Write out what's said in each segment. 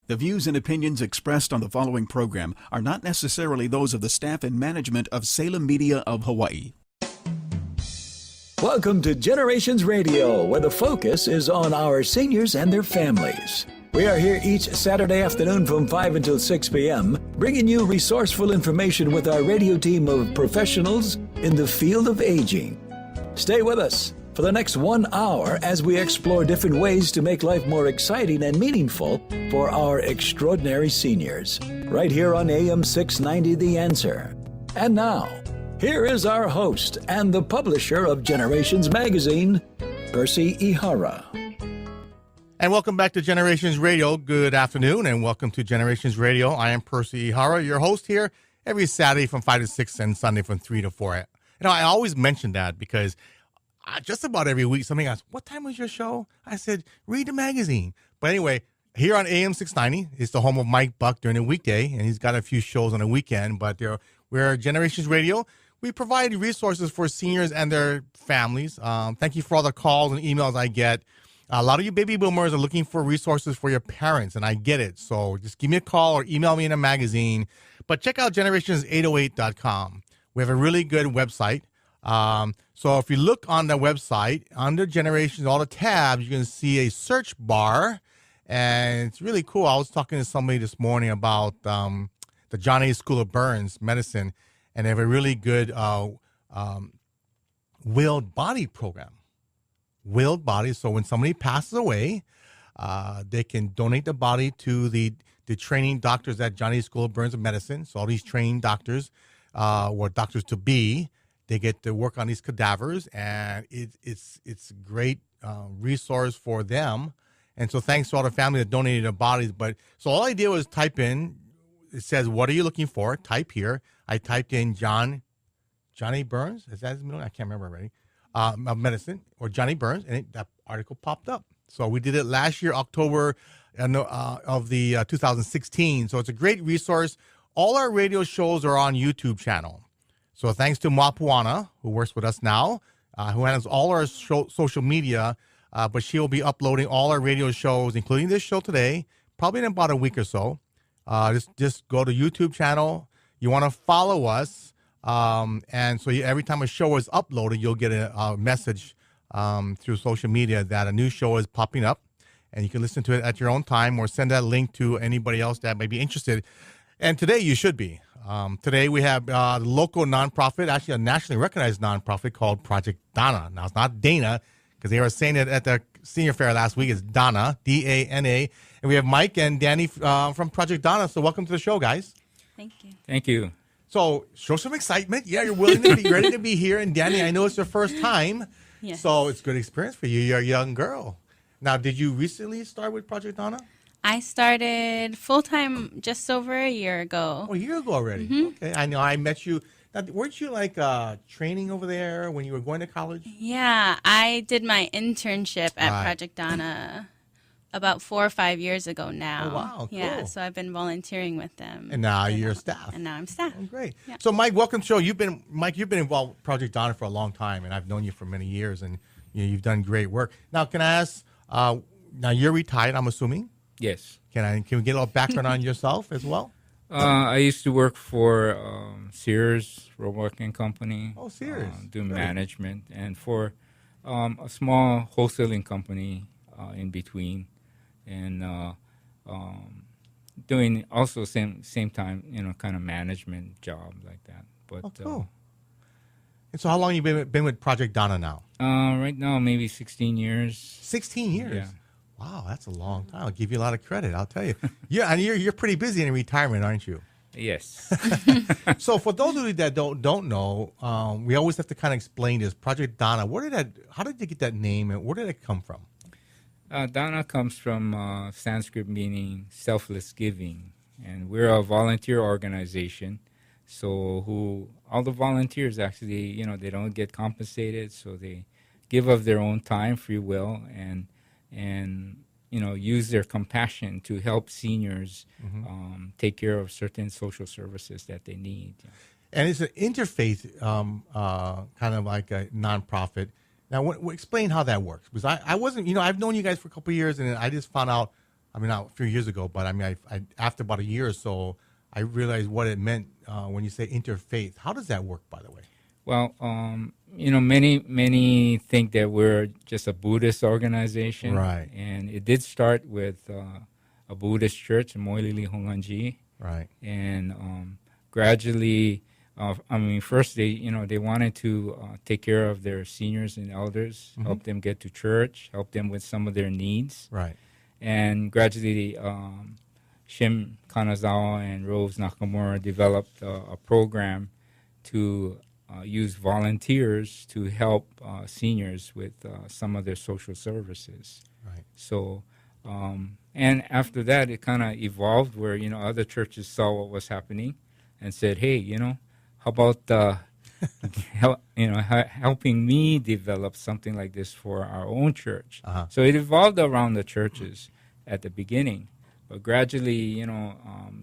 The views and opinions expressed on the following program are not necessarily those of the staff and management of Salem Media of Hawaii. Welcome to Generations Radio, where the focus is on our seniors and their families. We are here each Saturday afternoon from 5 until 6 p.m., bringing you resourceful information with our radio team of professionals in the field of aging. Stay with us for the next 1 hour as we explore different ways to make life more exciting and meaningful for our extraordinary seniors. Right here on AM 690 The Answer. And now, here is our host and the publisher of Generations Magazine, Percy Ihara. And welcome back to Generations Radio. Good afternoon and welcome to Generations Radio. I am Percy Ihara, your host here every Saturday from 5 to 6 and Sunday from 3 to 4. You know, I always mention that because just about every week somebody asks, what time was your show? I said, read the magazine. But anyway, here on AM 690, it's the home of Mike Buck during the weekday, and he's got a few shows on the weekend. But we're Generations Radio. We provide resources for seniors and their families. Thank you for all the calls and emails I get. A lot of you baby boomers are looking for resources for your parents, and I get it. So just give me a call or email me in a magazine. But check out generations808.com. We have a really good website. So if you look on the website, under Generations, all the tabs, you can see a search bar, and it's really cool. I was talking to somebody this morning about the Johnny School of Burns Medicine, and they have a really good willed body program. Willed body, so when somebody passes away, they can donate the body to the training doctors at Johnny School of Burns Medicine. So all these trained doctors, or doctors to be, they get to work on these cadavers, and it's a great resource for them. And so thanks to all the family that donated their bodies. But so all I did was type in, it says, what are you looking for? Type here. I typed in Johnny Burns. Is that his middle name? I can't remember already. Of medicine, or Johnny Burns, and that article popped up. So we did it last year, October of the 2016. So it's a great resource. All our radio shows are on YouTube channel. So thanks to Mapuana, who works with us now, who handles all our social media, but she will be uploading all our radio shows, including this show today, probably in about a week or so. Just go to YouTube channel. You want to follow us, and so every time a show is uploaded, you'll get a message through social media that a new show is popping up, and you can listen to it at your own time or send that link to anybody else that may be interested. And today you should be. Today we have a local nonprofit, actually a nationally recognized nonprofit called Project Dana. Now, it's not Dana, because they were saying it at the senior fair last week. It's Dana, D-A-N-A. And we have Mike and Dani from Project Dana. So welcome to the show, guys. Thank you. Thank you. So show some excitement. Yeah, you're willing to be ready to be here. And Dani, I know it's your first time. Yes. So it's a good experience for you. You're a young girl. Now, did you recently start with Project Dana? I started full-time just over a year ago. Oh, a year ago already. Mm-hmm. Okay, I know. I met you. Now, weren't you like training over there when you were going to college? Yeah, I did my internship at Project Dana about 4 or 5 years ago now. Oh, wow, cool. Yeah, so I've been volunteering with them. And now you're staff. And now I'm staff. Oh, great. Yeah. So, Mike, welcome to the show. You've been involved with Project Dana for a long time, and I've known you for many years, and you've done great work. Now, can I ask, now you're retired, I'm assuming? Yes. Can we get a little background on yourself as well? I used to work for Sears Roebuck Company. Oh, Sears. Do management, and for a small wholesaling company in between, and doing also same time, kind of management job like that. But cool. And so how long have you been with Project Dana now? Right now, maybe 16 years. 16 years? Yeah. Wow, that's a long time. I'll give you a lot of credit, I'll tell you. Yeah, and you're pretty busy in retirement, aren't you? Yes. So for those of you that don't know, we always have to kind of explain this. Project Dana, how did you get that name, and where did it come from? Dana comes from Sanskrit meaning selfless giving, and we're a volunteer organization. So all the volunteers actually, they don't get compensated, so they give of their own time, free will, and use their compassion to help seniors take care of certain social services that they need. And it's an interfaith kind of like a nonprofit. Now, explain how that works. Because I wasn't, I've known you guys for a couple of years, and I just found out I mean, not a few years ago, but I mean, I after about a year or so, I realized what it meant when you say interfaith. How does that work, by the way? Well, many think that we're just a Buddhist organization, Right. And it did start with a Buddhist church in Moilili Honganji, Right. and gradually, first they wanted to take care of their seniors and elders, help them get to church, help them with some of their needs, Right. and gradually, Shim Kanazawa and Rose Nakamura developed a program to use volunteers to help seniors with some of their social services. Right. So, and after that, it kind of evolved where, other churches saw what was happening and said, hey, how about helping me develop something like this for our own church? Uh-huh. So it evolved around the churches at the beginning. But gradually,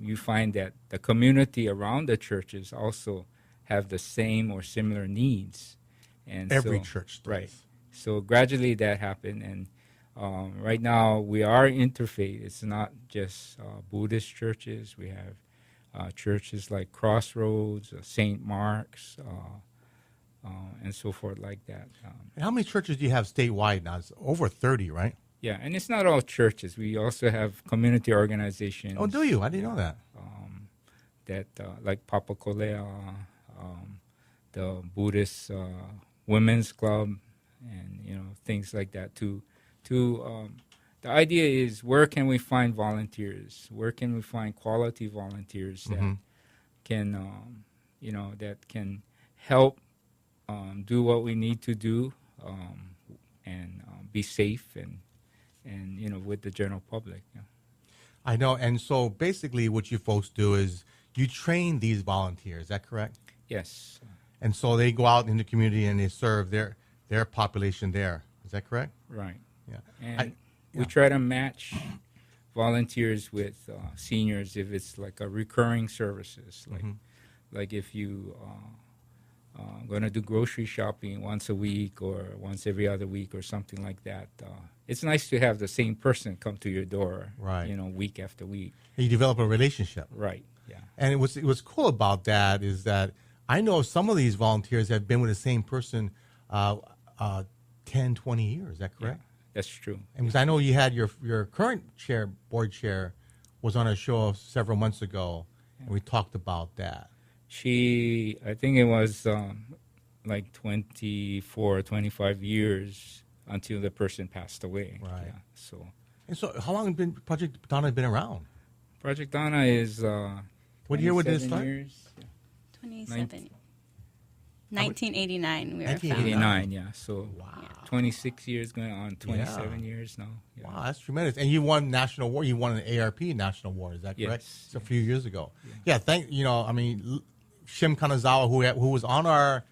you find that the community around the churches also have the same or similar needs. And Every so, church does. Right. So gradually that happened. And right now we are interfaith. It's not just Buddhist churches. We have churches like Crossroads, St. Mark's, and so forth like that. And how many churches do you have statewide now? It's over 30, right? Yeah, and it's not all churches. We also have community organizations. Oh, do you? I didn't know that. That like Papa Kolea, the Buddhist Women's Club, and things like that. The idea is, where can we find volunteers? Where can we find quality volunteers that can that can help do what we need to do, and be safe and with the general public. Yeah. I know. And so basically what you folks do is you train these volunteers. Is that correct? Yes. And so they go out in the community and they serve their population there. Is that correct? Right. Yeah. And we try to match volunteers with seniors if it's like a recurring services. Like if you going to do grocery shopping once a week or once every other week or something like that. It's nice to have the same person come to your door, Right. Week after week. And you develop a relationship. Right, yeah. And what's cool about that is that I know some of these volunteers have been with the same person 10, 20 years. Is that correct? Yeah, that's true. And because I know you had your current board chair was on a show several months ago, and we talked about that. I think it was like 24, 25 years until the person passed away. Right. Yeah, so. And so how long has Project Dana been around? Project Dana is What year would this start? Years. 27. 1989 we were 1989, yeah. So Wow. 26 years going on, 27 years now. Yeah. Wow, that's tremendous. And you won national award. You won an ARP national award. Is that correct? Yes. It's a few years ago. Yeah. Shim Kanazawa, who was on our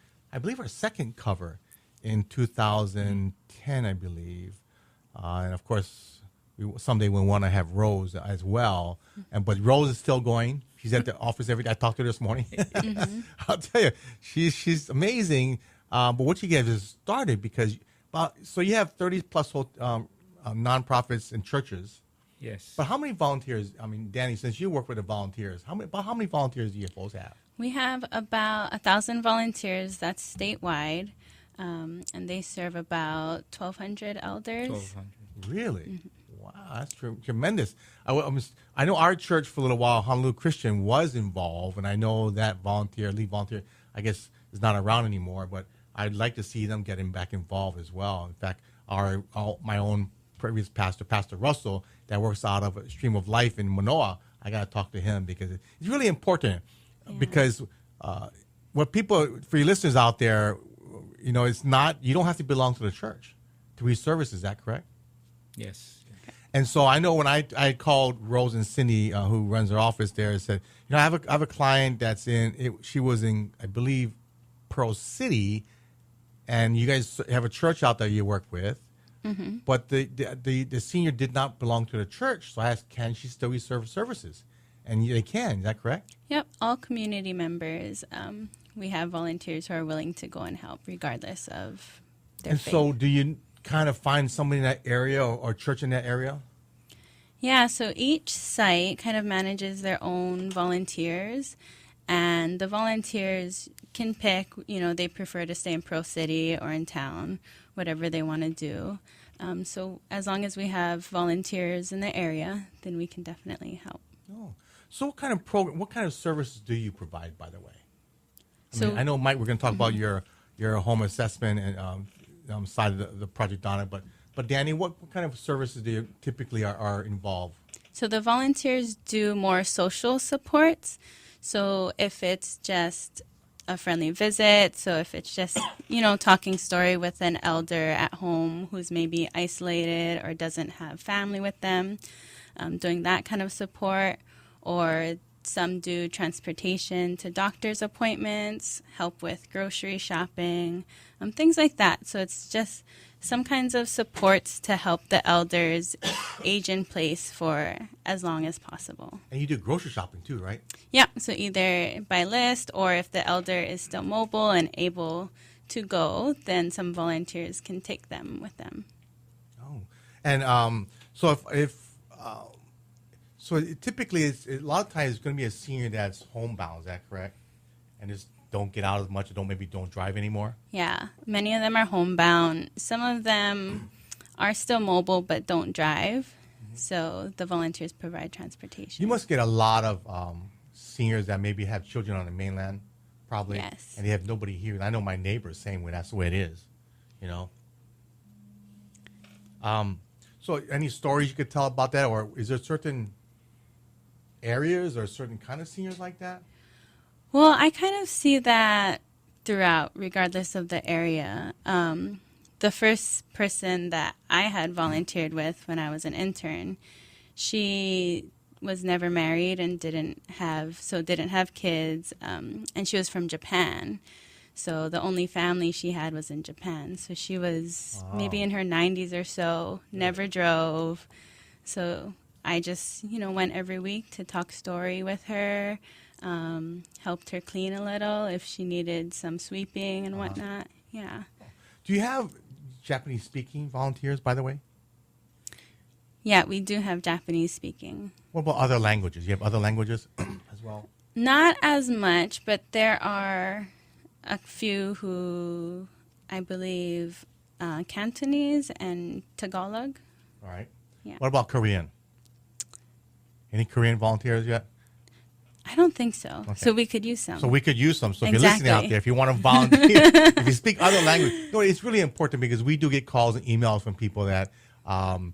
second cover in 2010, I believe. And of course, someday we want to have Rose as well. But Rose is still going. She's at the office every day. I talked to her this morning. I'll tell you, she's amazing. But what you get is started because so you have 30 plus nonprofits and churches. Yes. But how many volunteers? I mean, Dani, since you work with the volunteers, how many volunteers do you folks have? We have about 1,000 volunteers. That's statewide, and they serve about 1,200 elders. 1,200. Really? Wow, that's tremendous. I know our church for a little while, Honolulu Christian, was involved, and I know that lead volunteer, I guess, is not around anymore, but I'd like to see them getting back involved as well. In fact, my own previous pastor, Pastor Russell, that works out of Stream of Life in Manoa, I got to talk to him because it's really important. Yeah. Because for your listeners out there, it's not, you don't have to belong to the church to read services. Is that correct? Yes. And so I know when I called Rose and Cindy, who runs her office there, and said, I have a client that's she was in, I believe, Pearl City, and you guys have a church out there you work with, but the senior did not belong to the church. So I asked, can she still reserve services? And they can. Is that correct? Yep, all community members. We have volunteers who are willing to go and help regardless of their faith. So do you kind of find somebody in that area or church in that area? Yeah, so each site kind of manages their own volunteers, and the volunteers can pick, they prefer to stay in Pro City or in town, whatever they want to do. So as long as we have volunteers in the area, then we can definitely help. Oh, so what kind of services do you provide, by the way? I know, Mike, we're going to talk about your home assessment and side of the project, Donna, but Dani, what kind of services do you typically are involved? So the volunteers do more social supports. So if it's just a friendly visit, so if it's just, talking story with an elder at home who's maybe isolated or doesn't have family with them, doing that kind of support, or some do transportation to doctor's appointments, help with grocery shopping, things like that. So it's just some kinds of supports to help the elders age in place for as long as possible. And you do grocery shopping too, right? Yeah, so either by list, or if the elder is still mobile and able to go, then some volunteers can take them with them. Oh, and so typically it's a lot of times it's going to be a senior that's homebound. Is that correct? And just don't get out as much, or don't drive anymore. Yeah, many of them are homebound. Some of them are still mobile but don't drive. So the volunteers provide transportation. You must get a lot of seniors that maybe have children on the mainland, probably. Yes. And they have nobody here. I know my neighbors same way. That's the way it is, So any stories you could tell about that, or is there certain areas or certain kind of seniors like that? Well, I kind of see that throughout, regardless of the area. The first person that I had volunteered with when I was an intern, she was never married and didn't have kids, and she was from Japan. So the only family she had was in Japan. So she was maybe in her 90s or so, never drove. So I just, went every week to talk story with her, helped her clean a little if she needed some sweeping and whatnot. Yeah. Do you have Japanese speaking volunteers, by the way? Yeah, we do have Japanese speaking. What about other languages? You have other languages as well? Not as much, but there are a few who, I believe, Cantonese and Tagalog. All right. Yeah. What about Korean? Any Korean volunteers yet? I don't think so. Okay. So we could use some. So we could use some. So if you're Exactly. listening out there, if you want to volunteer, if you speak other language, it's really important because we do get calls and emails from people that, in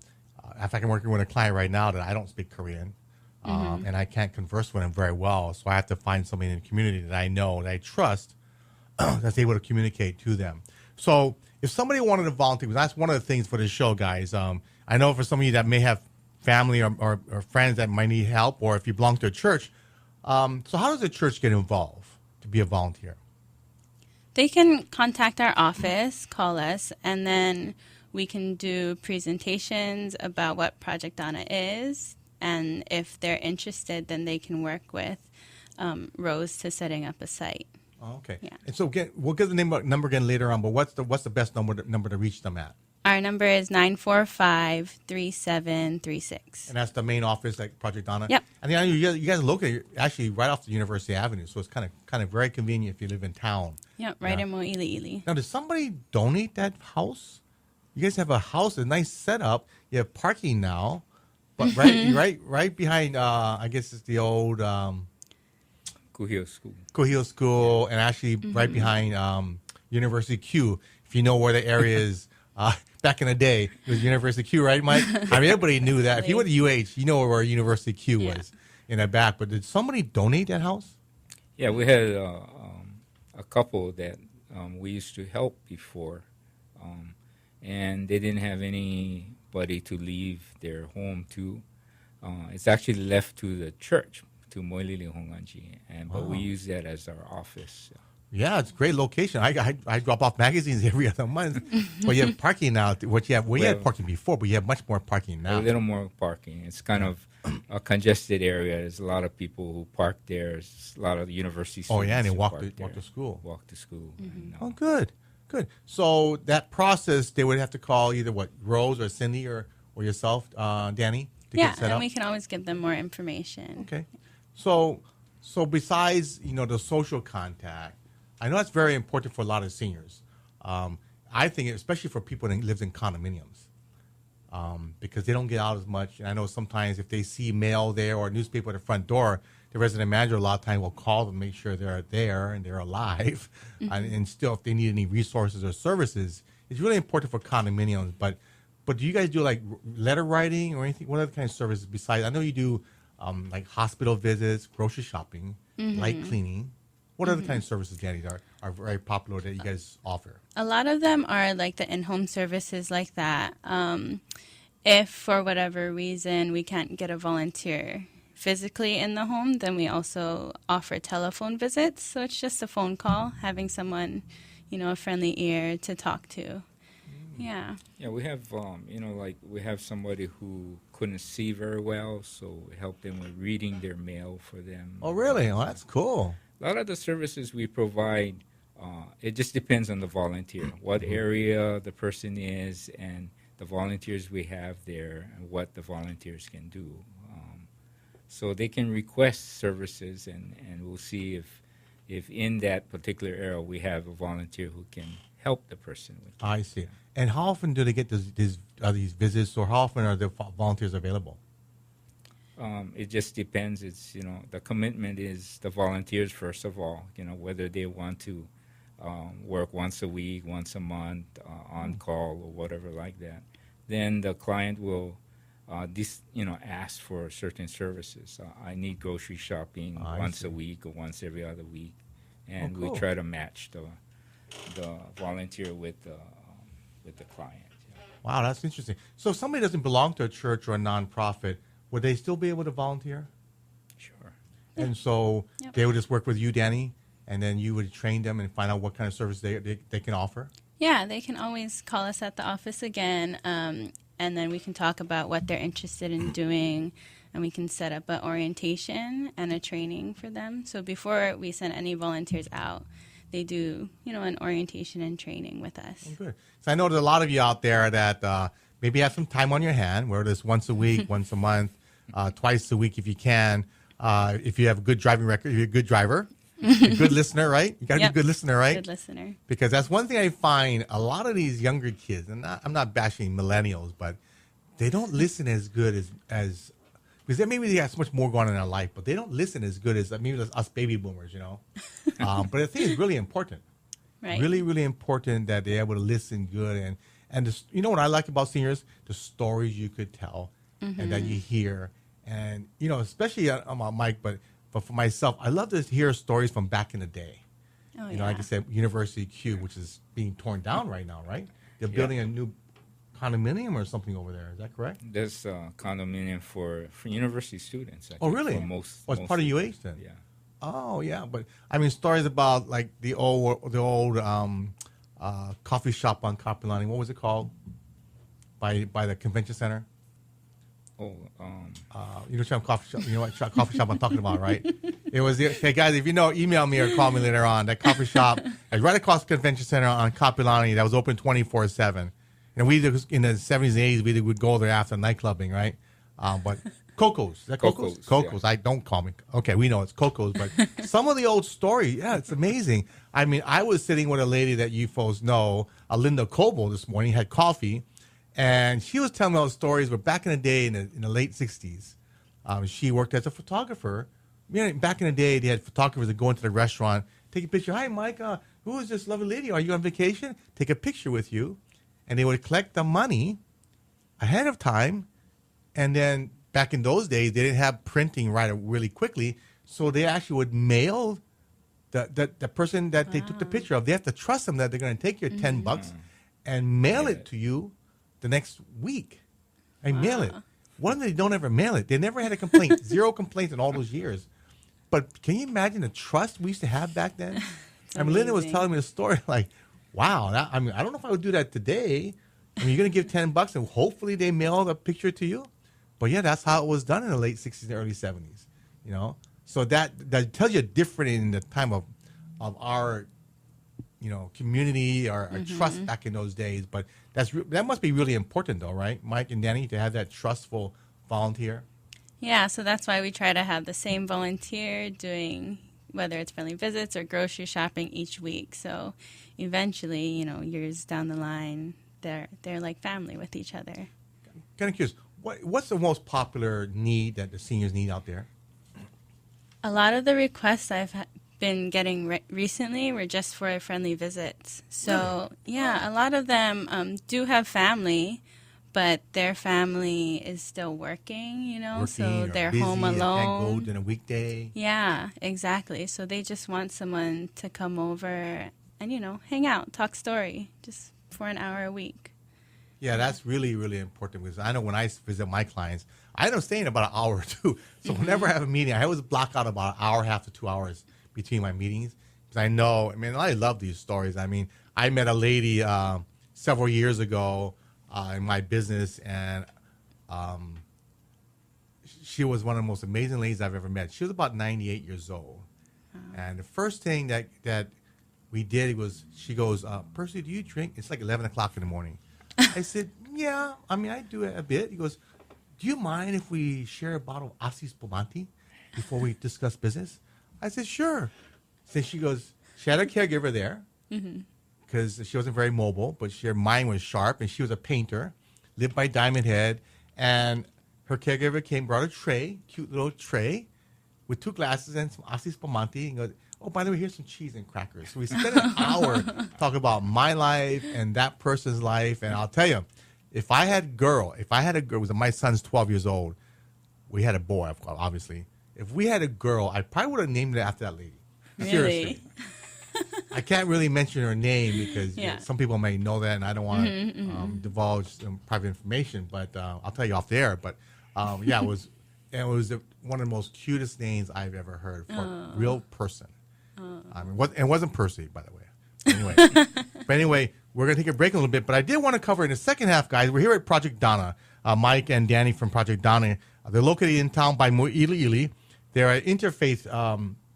fact, I'm working with a client right now that I don't speak Korean, and I can't converse with them very well. So I have to find somebody in the community that I know, that I trust, that's able to communicate to them. So if somebody wanted to volunteer, that's one of the things for this show, guys. I know for some of you that may have family or friends that might need help, or if you belong to a church. So how does the church get involved to be a volunteer? They can contact our office, call us, and then we can do presentations about what Project Donna is. And if they're interested, then they can work with Rose to setting up a site. Oh, okay. Yeah. And so we'll get the number again later on, but what's the best number to reach them at? Our number is 945-3736. And that's the main office at Project Donna? Yep. And then you guys are located actually right off the University Avenue, so it's kind of very convenient if you live in town. Yep, right in Mo'ili'ili. Now, did somebody donate that house? You guys have a house, a nice setup. You have parking now, but right behind, I guess it's the old Kuhio School. Kuhio School, and actually right behind University Q. If you know where the area is, back in the day, it was University Q, right, Mike? I mean, everybody knew that. If you went to UH, you know where University Q was in the back. But did somebody donate that house? Yeah, we had a couple that we used to help before, and they didn't have anybody to leave their home to. It's actually left to the church, to Moilili Honganji, but we use that as our office. Yeah, it's a great location. I drop off magazines every other month. But you have parking now. You had parking before, but you have much more parking now. A little more parking. It's kind of a congested area. There's a lot of people who park there. There's a lot of university students. Oh, yeah, and they who walk park to there. school. Walk to school. Mm-hmm. And, Oh, good. So that process, they would have to call either Rose or Cindy or yourself, Dani? to Yeah, get set and up? we can always give them more information. Okay. So besides, the social contact, I know that's very important for a lot of seniors. I think, especially for people that live in condominiums, because they don't get out as much. And I know sometimes if they see mail there or a newspaper at the front door, the resident manager a lot of time will call them, make sure they're there and they're alive. And still, if they need any resources or services, it's really important for condominiums. But do you guys do like letter writing or anything? What other kind of services besides? I know you do like hospital visits, grocery shopping, light cleaning. What other kind of services, Dani, are very popular that you guys offer? A lot of them are like the in-home services like that. If for whatever reason we can't get a volunteer physically in the home, then we also offer telephone visits. So it's just a phone call, having someone, a friendly ear to talk to. Yeah. Yeah, we have, like we have somebody who couldn't see very well, so we help them with reading their mail for them. Oh, really? Oh, that's cool. A lot of the services we provide, it just depends on the volunteer, what area the person is, and the volunteers we have there, and what the volunteers can do. So they can request services, and we'll see if in that particular area we have a volunteer who can help the person with that. I see. And how often do they get these visits, or how often are the volunteers available? It just depends. It's, the commitment is the volunteers, first of all, whether they want to work once a week, once a month, on call or whatever like that. Then the client will, ask for certain services. I need grocery shopping once a week or once every other week. And cool. we try to match the volunteer with the client. Yeah. Wow, that's interesting. So if somebody doesn't belong to a church or a nonprofit, would they still be able to volunteer? Sure. And so Yep. they would just work with you, Dani, and then you would train them and find out what kind of service they can offer? Yeah, they can always call us at the office again, and then we can talk about what they're interested in doing, and we can set up an orientation and a training for them. So before we send any volunteers out, they do, an orientation and training with us. Oh, good. So I know there's a lot of you out there that maybe have some time on your hand, whether it's once a week, once a month, twice a week if you can. If you have a good driving record, if you're a good driver, a good listener, right? You got to be a good listener, right? Good listener. Because that's one thing I find a lot of these younger kids, and I'm not bashing millennials, but they don't listen as good as because maybe they have so much more going on in their life, but they don't listen as good as maybe us baby boomers, But I think it's really important. Right. Really, really important that they're able to listen good. And what I like about seniors? The stories you could tell and that you hear. And, especially Mike, but for myself, I love to hear stories from back in the day. Oh, Like I said, University Q, which is being torn down right now, right? They're building a new condominium or something over there. Is that correct? There's a condominium for university students. I Oh, think, really? For most, It's part of UH then? Yeah. Oh, yeah. But, stories about, like, the old coffee shop on Kapilani. What was it called? By the convention center? Oh, Coffee shop. You know what coffee shop I'm talking about, right? It was hey guys, if you know, email me or call me later on. That coffee shop is right across the convention center on Kapilani that was open 24/7. And we did, in the 70s and 80s, we would go there after nightclubbing, right? But Coco's, is that Coco's? Coco's. Yeah. I don't call me. Okay, we know it's Coco's, but some of the old story, it's amazing. I mean, I was sitting with a lady that you folks know, Linda Coble, this morning, had coffee. And she was telling me all the stories, but back in the day, in the late 60s, she worked as a photographer. Back in the day, they had photographers that go into the restaurant, take a picture. Hi, Mike, who is this lovely lady? Are you on vacation? Take a picture with you. And they would collect the money ahead of time. And then back in those days, they didn't have printing really quickly. So they actually would mail the person that they took the picture of. They have to trust them that they're going to take your $10 and mail it to you the next week. Mail it. One, they don't ever mail it. They never had a complaint. Zero complaints in all those years. But can you imagine the trust we used to have back then? Linda was telling me a story like, wow, I don't know if I would do that today. You're going to give $10 and hopefully they mail the picture to you. But yeah, that's how it was done in the late 60s and early 70s. So that tells you different in the time of our community or trust back in those days. But that must be really important, though, right, Mike and Dani, to have that trustful volunteer? Yeah, so that's why we try to have the same volunteer doing whether it's friendly visits or grocery shopping each week. So eventually, years down the line, they're like family with each other. Kind of curious, what's the most popular need that the seniors need out there? A lot of the requests I've been getting recently were just for friendly visits. So, yeah, a lot of them do have family, but their family is still working, so they're busy, home alone. Can't go during a weekday. Yeah, exactly. So they just want someone to come over and, hang out, talk story, just for an hour a week. Yeah, that's really, really important because I know when I visit my clients, I end up staying about an hour or two. So whenever I have a meeting, I always block out about an hour, half to 2 hours between my meetings because I know, I love these stories. I met a lady several years ago in my business, and she was one of the most amazing ladies I've ever met. She was about 98 years old. And the first thing that we did was she goes, Percy, do you drink? It's like 11 o'clock in the morning. I said, yeah, I do it a bit. He goes, do you mind if we share a bottle of Asi Spumante before we discuss business? I said, sure. So she goes, she had a caregiver there because she wasn't very mobile, but her mind was sharp, and she was a painter, lived by Diamond Head, and her caregiver brought a tray, cute little tray, with 2 glasses and some Asi Spumante, and goes, oh, by the way, here's some cheese and crackers. So we spent an hour talking about my life and that person's life. And I'll tell you, if I had a girl, my son's 12 years old. We had a boy, of course, obviously. If we had a girl, I probably would have named it after that lady. Really? Seriously. I can't really mention her name because some people may know that, and I don't want to divulge some private information. But I'll tell you off the air. But it was one of the most cutest names I've ever heard for a real person. It wasn't Percy, by the way. Anyway, we're going to take a break a little bit, but I did want to cover in the second half, guys. We're here at Project Dana. Mike and Danny from Project Dana. They're located in town by Mo'iliili. They're an interfaith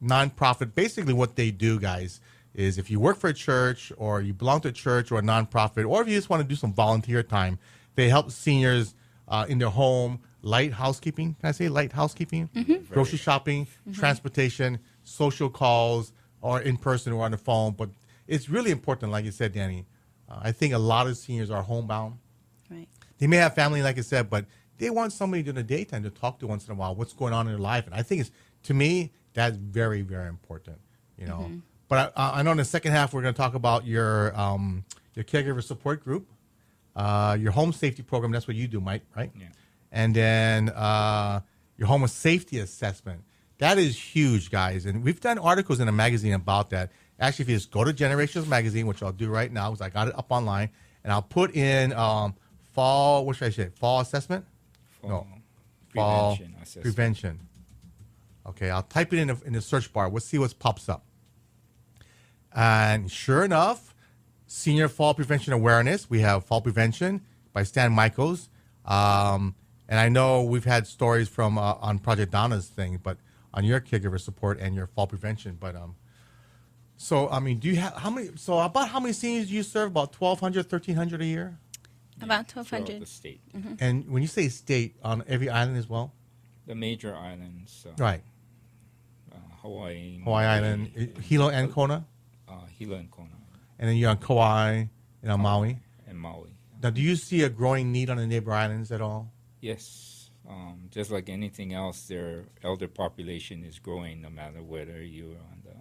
nonprofit. Basically, what they do, guys, is if you work for a church or you belong to a church or a nonprofit, or if you just want to do some volunteer time, they help seniors in their home, light housekeeping. Can I say light housekeeping? Grocery shopping, transportation, social calls, or in person or on the phone. But it's really important, like you said, Danny. I think a lot of seniors are homebound. Right. They may have family, like I said, but they want somebody during the daytime to talk to once in a while, what's going on in their life. And I think to me, that's very, very important, But I know in the second half, we're going to talk about your caregiver support group, your home safety program. That's what you do, Mike, right? Yeah. And then your home safety assessment. That is huge, guys. And we've done articles in a magazine about that. Actually, if you just go to Generations Magazine, which I'll do right now because I got it up online, and I'll put in fall assessment? Prevention assessment. Prevention. Okay, I'll type it in the search bar. We'll see what pops up. And sure enough, Senior Fall Prevention Awareness. We have Fall Prevention by Stan Michaels. And I know we've had stories from on Project Donna's thing, but on your caregiver support and your fall prevention. But do you have about how many seniors do you serve? About 1,200, 1,300 a year? About Throughout 1,200. the state. And when you say state, on every island as well? The major islands. Right. Hawaii. Hawaii Island, Hilo and Kona? Hilo and Kona. And then you're on Kauai and on Maui? And Maui. Now, do you see a growing need on the neighbor islands at all? Yes. Just like anything else, their elder population is growing no matter whether you're on the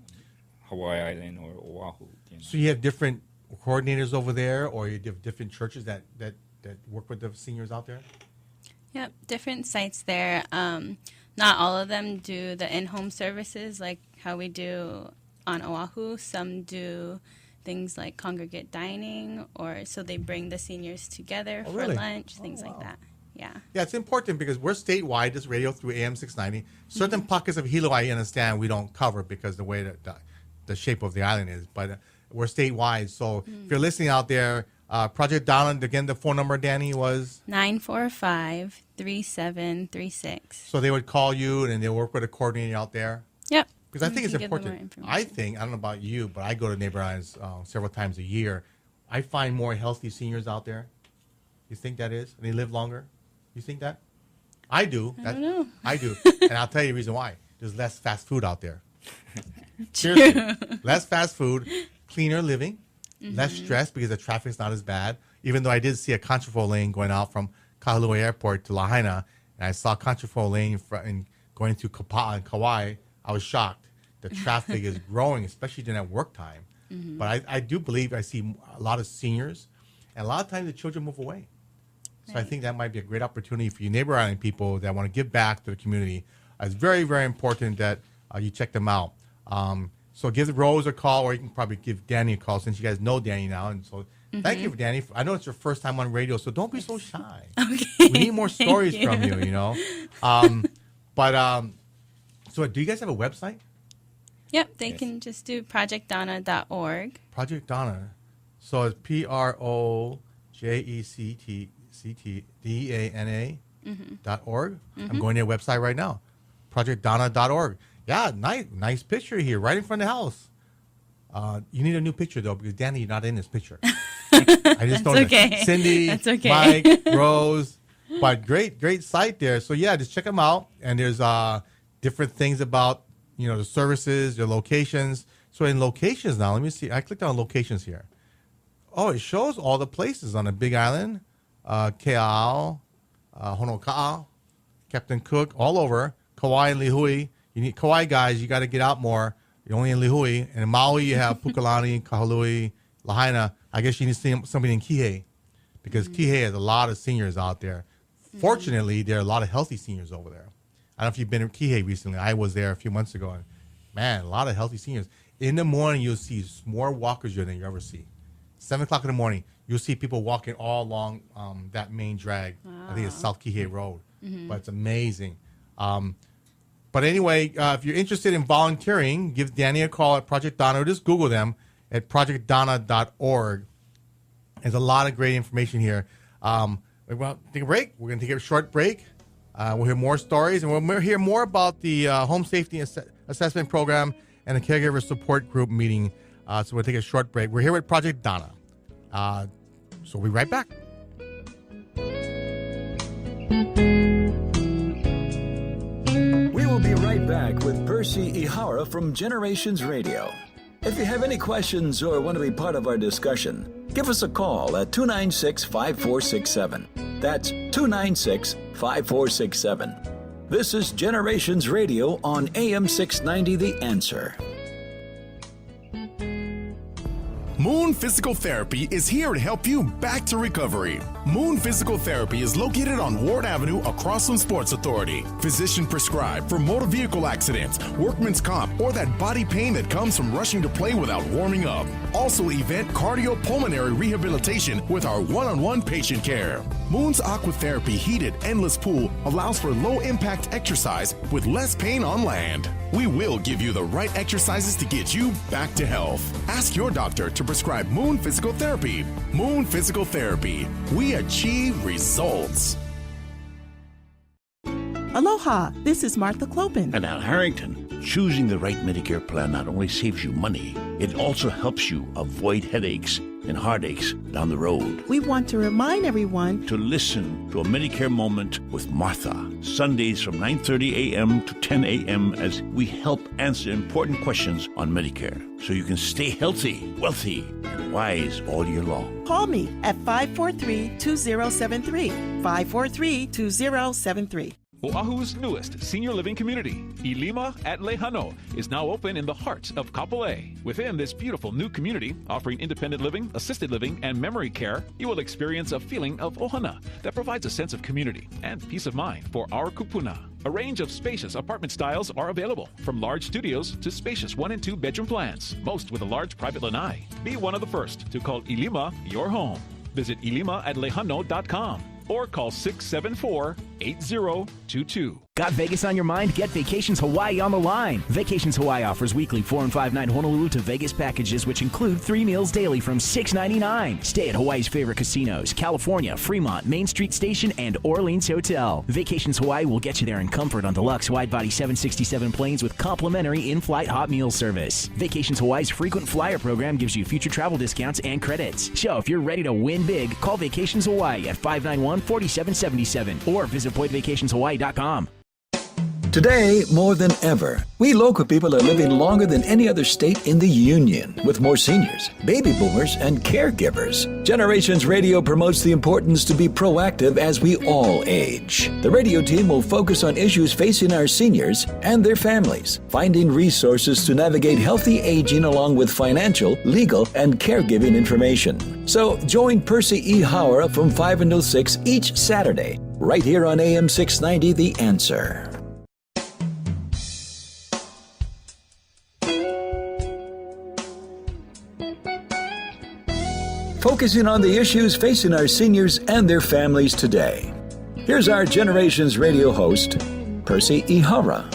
Hawaii Island or Oahu. So you have different coordinators over there, or you have different churches that work with the seniors out there? Yep, different sites there. Not all of them do the in-home services like how we do on Oahu. Some do things like congregate dining, or so they bring the seniors together for really? lunch, things like that. Yeah. Yeah, it's important because we're statewide, this radio through AM 690. Certain pockets of Hilo, I understand, we don't cover because the way that the shape of the island is. But we're statewide. So if you're listening out there, Project Donna, again, the phone number, Danny, was? 945-3736. So they would call you and they'll work with a coordinator out there? Yep. Because I think it's important. I don't know about you, but I go to neighbor islands several times a year. I find more healthy seniors out there. You think that is? And they live longer? You think that? I do. I don't know. I do. And I'll tell you the reason why. There's less fast food out there. Seriously. Less fast food, cleaner living, less stress because the traffic's not as bad. Even though I did see a contraflow lane going out from Kahului Airport to Lahaina, and I saw contraflow lane going to Kapa'a and Kauai, I was shocked. The traffic is growing, especially during that work time. But I do believe I see a lot of seniors, and a lot of times the children move away. So I think that might be a great opportunity for you neighbor island people that want to give back to the community. It's very, very important that you check them out. So give Rose a call, or you can probably give Dani a call since you guys know Dani now. And so thank you, Dani. I know it's your first time on radio, so don't be so shy. Okay. We need more stories from you, you know. So do you guys have a website? Yep, they can just do projectdana.org. Project Dana. So it's PROJECTDANA.org. I'm going to your website right now. ProjectDana.org. Yeah, nice picture here, right in front of the house. You need a new picture though, because Dani, you're not in this picture. I just don't. Okay. Cindy, That's okay. Mike, Rose, but great site there. So yeah, just check them out. And there's different things about the services, their locations. So in locations now, let me see. I clicked on locations here. Oh, it shows all the places on the Big Island, Kea'au, Honoka'a, Captain Cook, all over. Kauai and Lihue. You need Kauai guys. You got to get out more. You're only in Lihue. And in Maui, you have Pukalani, Kahului, Lahaina. I guess you need to see somebody in Kihei, because Kihei has a lot of seniors out there. Fortunately, there are a lot of healthy seniors over there. I don't know if you've been to Kihei recently. I was there a few months ago, and man, a lot of healthy seniors. In the morning, you'll see more walkers than you ever see. 7 o'clock in the morning, you'll see people walking all along that main drag. Wow. I think it's South Kihei Road, but it's amazing. But anyway, if you're interested in volunteering, give Dani a call at Project Dana, or just Google them at projectdana.org. There's a lot of great information here. Well, take a break. We're going to take a short break. We'll hear more stories, and we'll hear more about the Home Safety Assessment Program and the Caregiver Support Group meeting. So we'll take a short break. We're here with Project Dana. So we'll be right back. We will be right back with Percy Ihara from Generations Radio. If you have any questions or want to be part of our discussion, give us a call at 296-5467. That's 296-5467. This is Generations Radio on AM 690 The Answer. Moon Physical Therapy is here to help you back to recovery. Moon Physical Therapy is located on Ward Avenue across from Sports Authority. Physician prescribed for motor vehicle accidents, workman's comp, or that body pain that comes from rushing to play without warming up. Also event cardiopulmonary rehabilitation with our one-on-one patient care. Moon's Aquatherapy heated endless pool allows for low-impact exercise with less pain on land. We will give you the right exercises to get you back to health. Ask your doctor to prescribe Moon Physical Therapy. Moon Physical Therapy. We achieve results. Aloha, this is Martha Clopin. And Al Harrington. Choosing the right Medicare plan not only saves you money, it also helps you avoid headaches and heartaches down the road. We want to remind everyone to listen to a Medicare Moment with Martha, Sundays from 9:30 a.m. to 10 a.m. as we help answer important questions on Medicare so you can stay healthy, wealthy, and wise all year long. Call me at 543-2073, 543-2073. Oahu's newest senior living community, Ilima at Lehano, is now open in the heart of Kapolei. Within this beautiful new community, offering independent living, assisted living, and memory care, you will experience a feeling of ohana that provides a sense of community and peace of mind for our kupuna. A range of spacious apartment styles are available, from large studios to spacious 1- and 2-bedroom plans, most with a large private lanai. Be one of the first to call Ilima your home. Visit ilimaAtlehano.com or call 674-8022. Got Vegas on your mind? Get Vacations Hawaii on the line. Vacations Hawaii offers weekly 4- and 5-night Honolulu to Vegas packages, which include 3 meals daily from $6.99. Stay at Hawaii's favorite casinos: California, Fremont, Main Street Station, and Orleans Hotel. Vacations Hawaii will get you there in comfort on deluxe wide-body 767 planes with complimentary in-flight hot meal service. Vacations Hawaii's frequent flyer program gives you future travel discounts and credits. So if you're ready to win big, call Vacations Hawaii at 591-4777 or visit Visit PointVacationsHawaii.com. Today, more than ever, we local people are living longer than any other state in the Union, with more seniors, baby boomers, and caregivers. Generations Radio promotes the importance to be proactive as we all age. The radio team will focus on issues facing our seniors and their families, finding resources to navigate healthy aging along with financial, legal, and caregiving information. So join Percy Ihara from 5 until 6 each Saturday, right here on AM 690 The Answer. Focusing on the issues facing our seniors and their families today. Here's our Generations Radio host, Percy Ihara.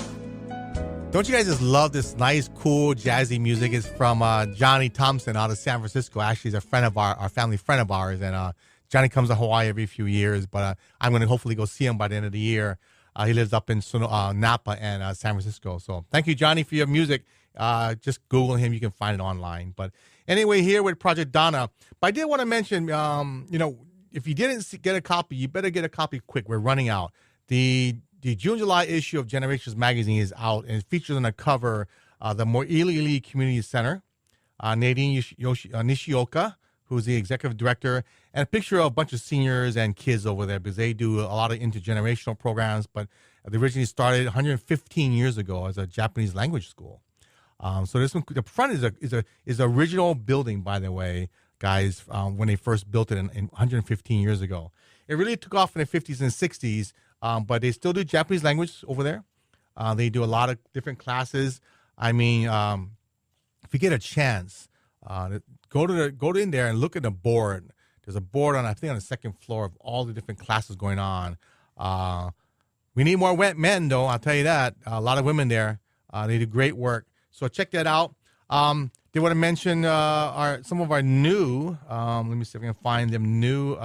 Don't you guys just love this nice, cool, jazzy music? It's from Johnny Thompson out of San Francisco. Actually, he's a friend of our family friend of ours. And Johnny comes to Hawaii every few years, but I'm going to hopefully go see him by the end of the year. He lives up in Napa and San Francisco. So thank you, Johnny, for your music. Just Google him. You can find it online. But anyway, here with Project Dana. But I did want to mention, if you didn't get a copy, you better get a copy quick. We're running out. The June-July issue of Generations Magazine is out, and it features on the cover the Mo'iliili Community Center, Nadine Nishioka, who's the executive director, and a picture of a bunch of seniors and kids over there because they do a lot of intergenerational programs. But they originally started 115 years ago as a Japanese language school. So this one, the front is a original building, by the way, guys. When they first built it in 115 years ago, it really took off in the 50s and 60s. But they still do Japanese language over there. They do a lot of different classes. I mean, if you get a chance, go in there and look at the board. There's a board on the second floor of all the different classes going on. We need more men, though. I'll tell you that. A lot of women there. They do great work. So check that out. They want to mention some of our new, let me see if I can find them, new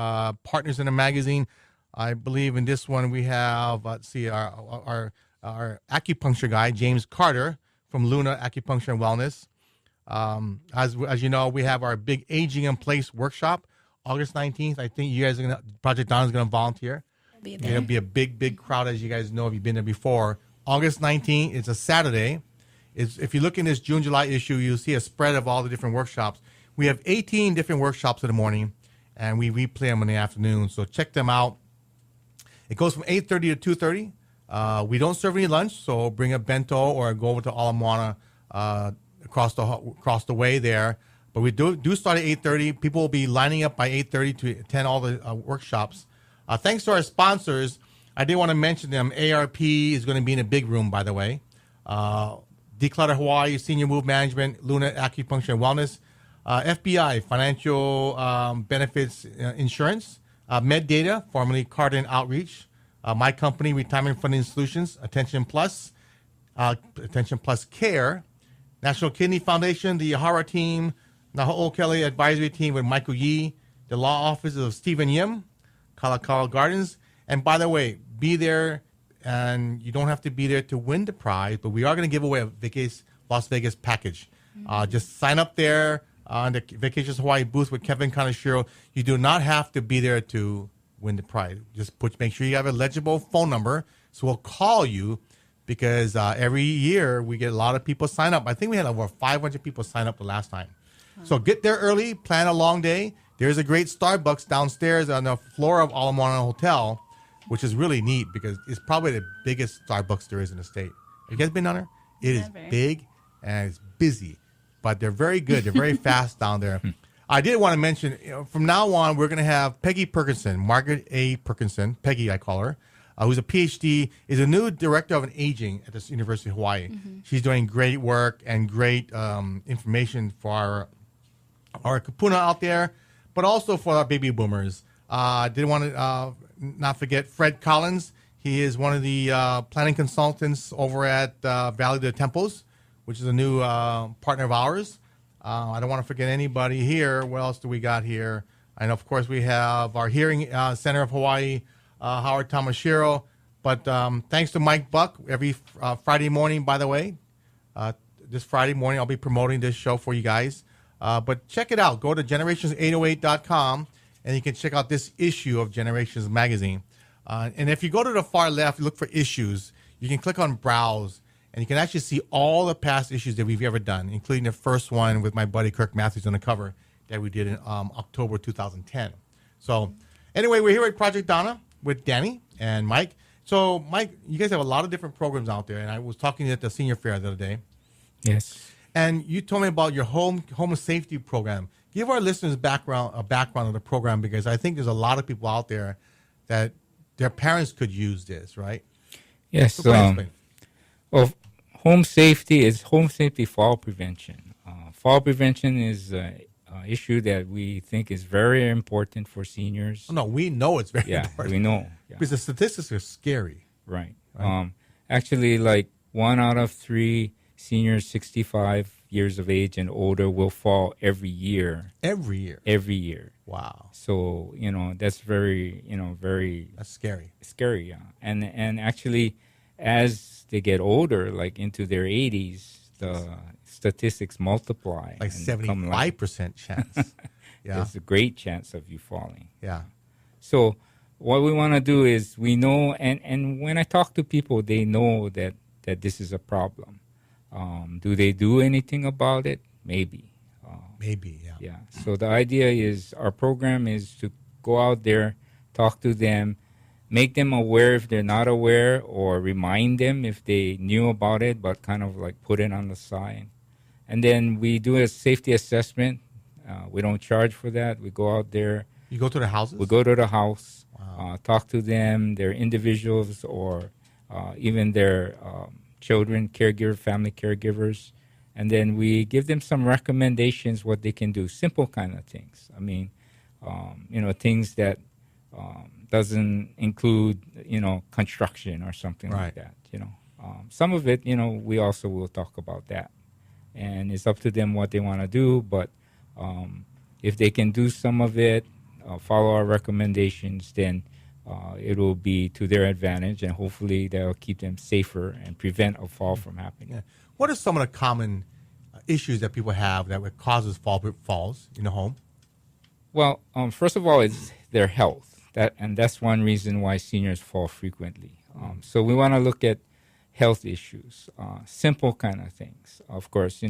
partners in the magazine. I believe in this one we have, our acupuncture guy, James Carter from Luna Acupuncture and Wellness. As you know, we have our big Aging in Place workshop, August 19th. I think you guys Project Don is going to volunteer. It'll be a big crowd, as you guys know if you've been there before. August 19th, it's a Saturday. If you look in this June-July issue, you'll see a spread of all the different workshops. We have 18 different workshops in the morning, and we replay them in the afternoon. So check them out. It goes from 8:30 to 2:30. We don't serve any lunch, so bring a bento or go over to Ala Moana across the way there. But we do start at 8:30. People will be lining up by 8:30 to attend all the workshops. Thanks to our sponsors, I did want to mention them. ARP is going to be in a big room, by the way. Declutter Hawaii, Senior Move Management, Luna Acupuncture and Wellness, FBI, Financial Benefits Insurance, MedData, formerly Cardin Outreach, my company, Retirement Funding Solutions, Attention Plus Care, National Kidney Foundation, the Ihara team, the Ho'okele Advisory Team with Michael Yee, the law offices of Stephen Yim, Kalakaua Gardens. And by the way, be there, and you don't have to be there to win the prize, but we are going to give away a Las Vegas package. Just sign up there on the Vacations Hawaii booth with Kevin Kaneshiro. You do not have to be there to win the prize. Just make sure you have a legible phone number, so we'll call you, because every year we get a lot of people sign up. I think we had over 500 people sign up the last time. So get there early, plan a long day. There's a great Starbucks downstairs on the floor of Ala Moana Hotel, which is really neat because it's probably the biggest Starbucks there is in the state. Have you guys been down there? It is big and it's busy, but they're very good. They're very fast down there. I did want to mention, from now on, we're going to have Peggy Perkinson, Margaret A. Perkinson, Peggy I call her, who's a PhD, is a new director of aging at the University of Hawaii. She's doing great work and great information for our kupuna out there, but also for our baby boomers. I did want to not forget Fred Collins. He is one of the planning consultants over at Valley of the Temples, which is a new partner of ours. I don't want to forget anybody here. What else do we got here? And, of course, we have our Hearing Center of Hawaii, Howard Tamashiro. But thanks to Mike Buck, every Friday morning, by the way. This Friday morning, I'll be promoting this show for you guys. But check it out. Go to generations808.com, and you can check out this issue of Generations Magazine. And if you go to the far left, look for issues, you can click on browse, and you can actually see all the past issues that we've ever done, including the first one with my buddy Kirk Matthews on the cover that we did in October 2010. So anyway, we're here at Project Dana with Dani and Mike. So Mike, you guys have a lot of different programs out there, and I was talking at the senior fair the other day. Yes. And you told me about your home safety program. Give our listeners a background of the program, because I think there's a lot of people out there that their parents could use this, right? Yes. So explain. Well, home safety fall prevention. Fall prevention is an issue that we think is very important for seniors. Oh, no, we know it's very important. Yeah, we know. Yeah. Because the statistics are scary. Right. Actually, like 1 out of 3 seniors 65 years of age and older will fall every year. Every year? Every year. Wow. So, that's very, That's scary. Scary, yeah. And actually, as they get older, like into their 80s, the statistics multiply. Like 75% chance. Yeah. There's a great chance of you falling. Yeah. So what we want to do is we know, and when I talk to people, they know that this is a problem. Do they do anything about it? Maybe. Maybe, yeah. Yeah. So the idea is our program is to go out there, talk to them, make them aware if they're not aware, or remind them if they knew about it, but kind of like put it on the side. And then we do a safety assessment. We don't charge for that. We go out there. You go to the houses? We go to the house, Wow. talk to them, their individuals, or even their children, family caregivers. And then we give them some recommendations what they can do, simple kind of things. I mean, things that doesn't include, construction or something like that, Some of it, we also will talk about that. And it's up to them what they want to do. But if they can do some of it, follow our recommendations, then it will be to their advantage, and hopefully that will keep them safer and prevent a fall from happening. Yeah. What are some of the common issues that people have that causes falls in the home? Well, first of all, it's their health. That's one reason why seniors fall frequently. So we want to look at health issues, simple kind of things. Of course,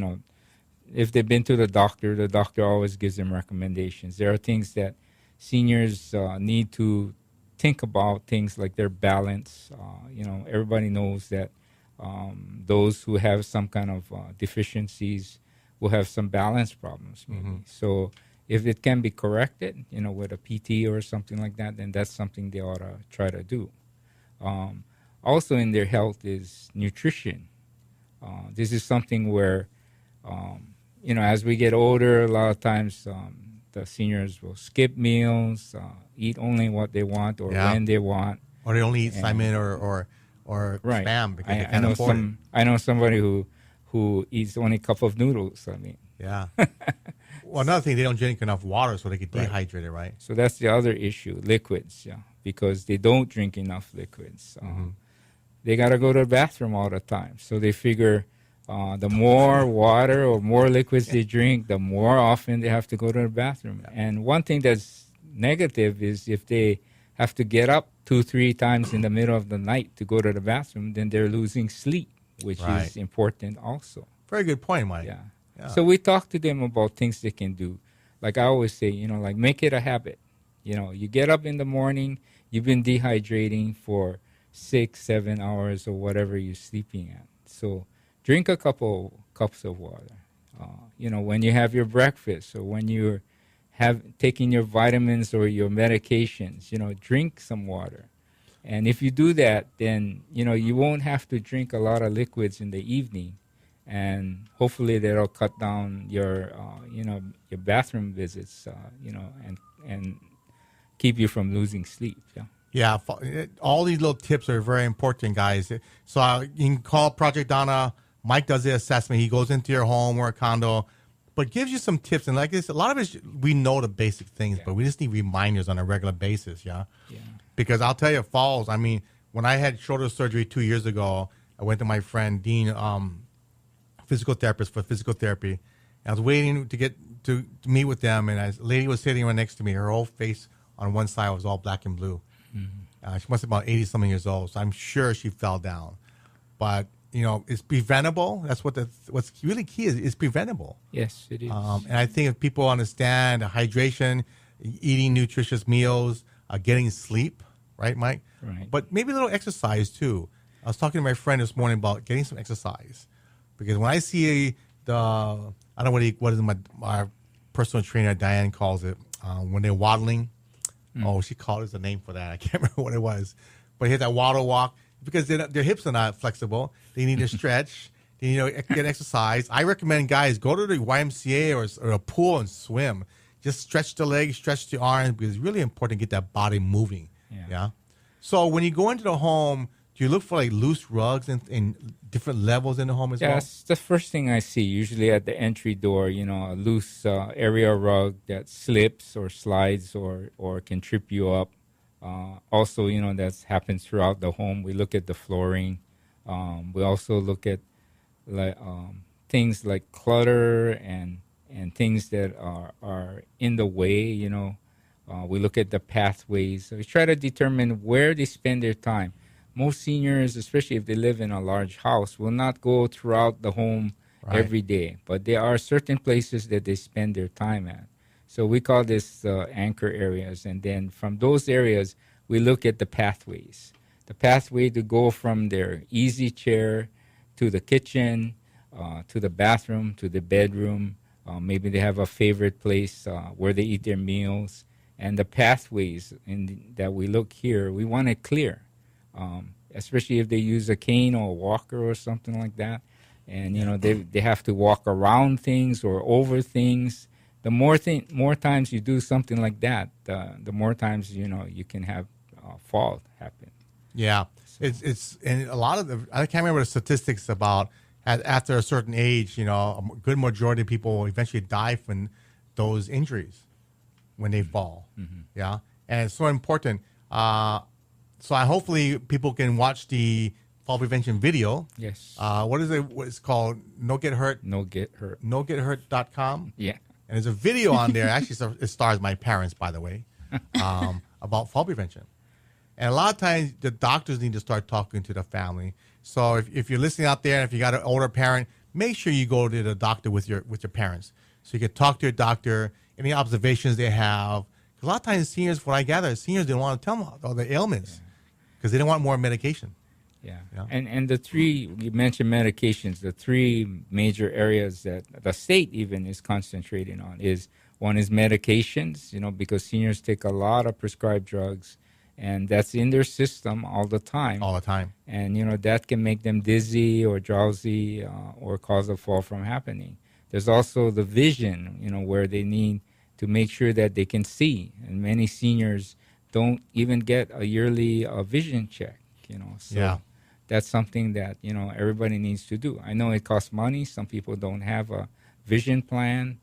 if they've been to the doctor always gives them recommendations. There are things that seniors need to think about, things like their balance. Everybody knows that those who have some kind of deficiencies will have some balance problems, maybe. Mm-hmm. So if it can be corrected, with a PT or something like that, then that's something they ought to try to do. Also in their health is nutrition. This is something where, as we get older, a lot of times the seniors will skip meals, eat only what they want or when they want. Or they only eat salmon or right. spam because they can't afford it. I know somebody who eats only a cup of noodles. I mean. Yeah. Well, another thing, they don't drink enough water, so they get dehydrated, right? So that's the other issue, liquids, because they don't drink enough liquids. They got to go to the bathroom all the time. So they figure the more water or more liquids they drink, the more often they have to go to the bathroom. Yeah. And one thing that's negative is if they have to get up 2-3 times in the middle of the night to go to the bathroom, then they're losing sleep, which is important also. Very good point, Mike. Yeah. So we talk to them about things they can do. Like I always say, like make it a habit. You get up in the morning, you've been dehydrating for 6-7 hours or whatever you're sleeping at. So drink a couple cups of water. When you have your breakfast or when you're taking your vitamins or your medications, drink some water. And if you do that, then, you won't have to drink a lot of liquids in the evening. And hopefully that'll cut down your bathroom visits, and keep you from losing sleep. Yeah. Yeah, all these little tips are very important, guys. So you can call Project Dana. Mike does the assessment. He goes into your home or a condo, but gives you some tips. And like this, a lot of it, we know the basic things, but we just need reminders on a regular basis, yeah? Because I'll tell you, falls, I mean, when I had shoulder surgery 2 years ago, I went to my friend Dean, physical therapist for physical therapy. I was waiting to get to meet with them, and a lady was sitting right next to me. Her whole face on one side was all black and blue. Mm-hmm. She must have been about 80-something years old, so I'm sure she fell down. But, it's preventable. That's what's really key is preventable. Yes, it is. And I think if people understand hydration, eating nutritious meals, getting sleep, right, Mike? Right. But maybe a little exercise, too. I was talking to my friend this morning about getting some exercise. Because when I see I don't know what is my personal trainer, Diane, calls it, when they're waddling. Oh, she called us a name for that. I can't remember what it was. But he had that waddle walk because their hips are not flexible. They need to stretch. They need to get exercise. I recommend guys go to the YMCA or a pool and swim. Just stretch the legs, stretch the arms because it's really important to get that body moving. Yeah. So when you go into the home, do you look for like loose rugs and different levels in the home as well? That's the first thing I see. Usually at the entry door, a loose area rug that slips or slides or can trip you up. Also, that happens throughout the home. We look at the flooring. We also look at things like clutter and things that are in the way. We look at the pathways. So we try to determine where they spend their time. Most seniors, especially if they live in a large house, will not go throughout the home every day. But there are certain places that they spend their time at. So we call this anchor areas. And then from those areas, we look at the pathways. The pathway to go from their easy chair to the kitchen, to the bathroom, to the bedroom. Maybe they have a favorite place where they eat their meals. And the pathways that we look here, we want it clear. Especially if they use a cane or a walker or something like that. And, they have to walk around things or over things. The more times you do something like that, the more times, you can have fall happen. Yeah. So. It's and a lot of I can't remember the statistics about after a certain age, a good majority of people eventually die from those injuries when they fall. Mm-hmm. Yeah. And it's so important. So hopefully people can watch the fall prevention video. Yes. What is it? What it's called? No Get Hurt. No Get Hurt. NoGetHurt.com. Yeah. And there's a video on there. Actually, it stars my parents, by the way, about fall prevention. And a lot of times the doctors need to start talking to the family. So if you're listening out there, and if you got an older parent, make sure you go to the doctor with your parents, so you can talk to your doctor, any observations they have. Because a lot of times seniors, what I gather, seniors don't want to tell them all the ailments because they don't want more medication. Yeah. And the three, you mentioned medications, the three major areas that the state even is concentrating on one is medications, because seniors take a lot of prescribed drugs, and that's in their system all the time. All the time. And, that can make them dizzy or drowsy or cause a fall from happening. There's also the vision, where they need to make sure that they can see. And many seniors don't even get a yearly vision check, So that's something that, everybody needs to do. I know it costs money. Some people don't have a vision plan.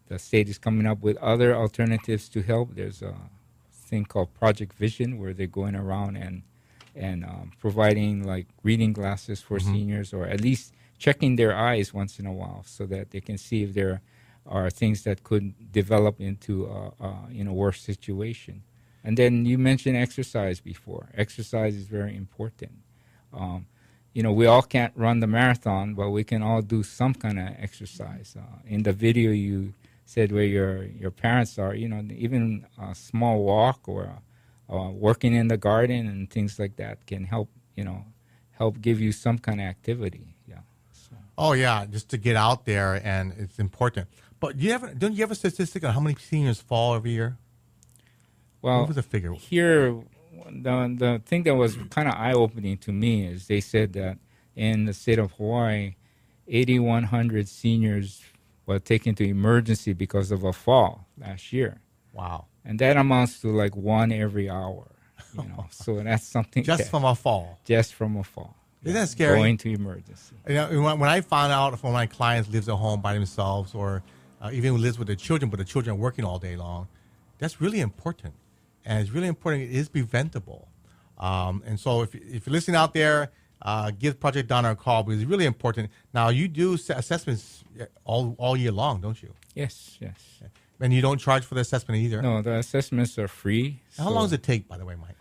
The state is coming up with other alternatives to help. There's a thing called Project Vision, where they're going around and providing like reading glasses for seniors, or at least checking their eyes once in a while so that they can see if there are things that could develop into a worse situation. And then you mentioned exercise before. Exercise is very important. We all can't run the marathon, but we can all do some kind of exercise. In the video you said where your parents are, even a small walk or working in the garden and things like that can help give you some kind of activity. Yeah. So. Oh yeah, just to get out there, and it's important. But don't you have a statistic on how many seniors fall every year? Well, what was the figure? Here, the thing that was kind of eye-opening to me is they said that in the state of Hawaii, 8,100 seniors were taken to emergency because of a fall last year. Wow. And that amounts to like one every hour. So that's something. Just from a fall. Just from a fall. Isn't that scary? Going to emergency. When I found out if one of my clients lives at home by themselves, or even lives with their children, but the children are working all day long, that's really important. And it's really important. It is preventable. And so if you're listening out there, give Project Donna a call, because it's really important. Now, you do assessments all year long, don't you? Yes. And you don't charge for the assessment either? No, the assessments are free. How long does it take, by the way, Mike?